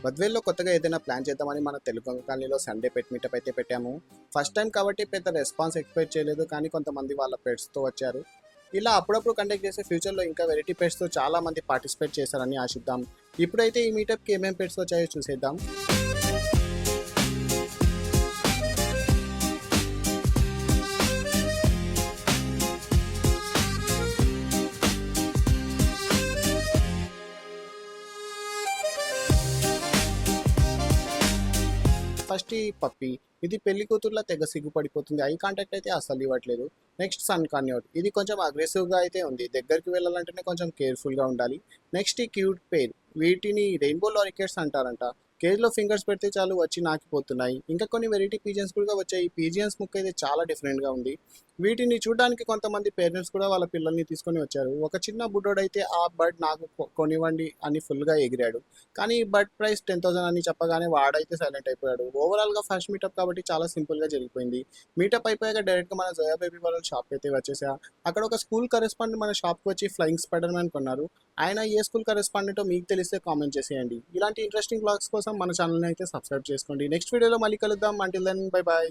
బద్వేల్లో కొత్తగా ఏదైనా ప్లాన్ చేద్దామని మన తెలుగు కాలనీలో సండే పెట్ మీటప్ అయితే పెట్టాము. ఫస్ట్ టైం కాబట్టి పెద్ద రెస్పాన్స్ ఎక్స్పెక్ట్ చేయలేదు, కానీ కొంతమంది వాళ్ళ పెట్స్తో వచ్చారు. ఇలా అప్పుడప్పుడు కండక్ట్ చేసే ఫ్యూచర్లో ఇంకా వెరైటీ పెట్స్తో చాలా మంది పార్టిసిపేట్ చేశారని ఆశిద్దాం. ఇప్పుడైతే ఈ మీటప్కి ఏమేమి పెట్స్ వచ్చాయో చూసేద్దాం. ఫస్ట్ ఈ పప్పి, ఇది పెళ్లి కూతుర్లా తెగ సిగ్గుపడిపోతుంది. ఐ కాంటాక్ట్ అయితే అస్సలు ఇవ్వట్లేదు. నెక్స్ట్ సన్ కాన్యోట్, ఇది కొంచెం అగ్రెసివ్గా అయితే ఉంది. దగ్గరికి వెళ్ళాలంటేనే కొంచెం కేర్ఫుల్గా ఉండాలి. నెక్స్ట్ ఈ క్యూట్ పేర్, వీటిని రెయిన్బో లారికెట్స్ అంటారంట. కేజ్లో ఫింగర్స్ పెడితే చాలు వచ్చి నాకిపోతున్నాయి. ఇంకా కొన్ని వెరైటీ పీజియన్స్ కూడా వచ్చాయి. ఈ పీజియన్స్ ముక్క అయితే చాలా డిఫరెంట్గా ఉంది. వీటిని చూడడానికి కొంతమంది పేరెంట్స్ కూడా వాళ్ళ పిల్లల్ని తీసుకొని వచ్చారు. ఒక చిన్న బుడ్డోడైతే ఆ బర్డ్ నాకు కొనివ్వండి అని ఫుల్గా ఎగిరాడు. కానీ ఈ బర్డ్ ప్రైస్ 10,000 అని చెప్పగానే వాడైతే సైలెంట్ అయిపోయాడు. ఓవరాల్గా ఫస్ట్ మీటప్ కాబట్టి చాలా సింపుల్గా జరిగిపోయింది. మీటప్ అయిపోయాక డైరెక్ట్గా మన జయా బేబీ వాళ్ళ షాప్కి అయితే వచ్చేసా. అక్కడ ఒక స్కూల్ కరెస్పాండెంట్ మన షాప్కి వచ్చి ఫ్లయింగ్ స్పైడర్ మ్యాన్ కొన్నారు. ఆయన ఏ స్కూల్ కరెస్పాండెంటో మీకు తెలిస్తే కామెంట్ చేసేయండి. ఇలాంటి ఇంట్రెస్టింగ్ బ్లాగ్స్ కోసం మన ఛానల్ని అయితే సబ్స్క్రైబ్ చేసుకోండి. నెక్స్ట్ వీడియోలో మళ్ళీ కలుద్దాం. Until then bye bye.